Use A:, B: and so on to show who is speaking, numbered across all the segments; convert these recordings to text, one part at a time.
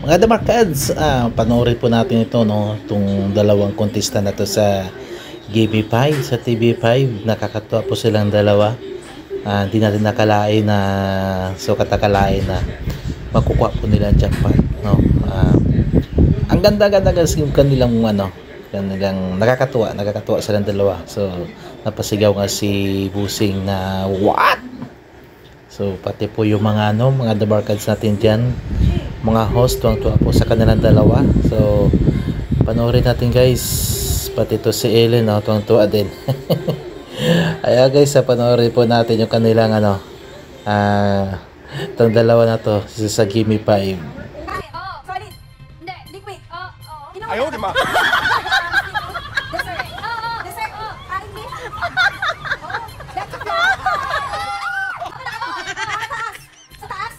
A: Mga Damarkads, panoorin po natin ito, no? Itong dalawang contestant na to sa GB5, sa TV5. Nakakatuwa po silang dalawa. Hindi natin nakalain na, so katakalain na makukuha po nila ang jackpot, no? Ang ganda-ganda kasi yung kanilang kanilang nakakatuwa silang dalawa. So napasigaw nga si Busing na what? So pati po yung mga mga Damarkads natin diyan, mga host, tuwang-tuwa po sa kanilang dalawa. So panoorin natin guys, pati to si Ellen, tuwang-tuwa din. Ayan guys, panoorin po natin yung kanilang itong dalawa na to sa Gimme 5.
B: Solid. Hindi, liquid.
C: Ayaw, di ba?
B: Dessert. Dessert. English. Sa taas.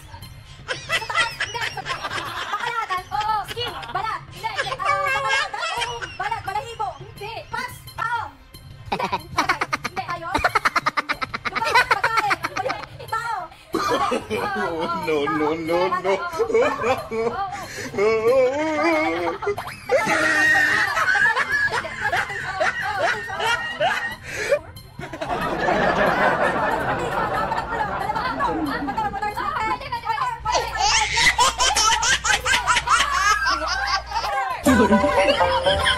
B: Hindi. Bakalatan. Oo. Skin. Balat. Hindi. Bakalatan. Oo. Balat. Balahibo. Hindi. Pass. Hindi. Ayos. Lugar. Pagkain. Tao.
C: No.
B: Thank you.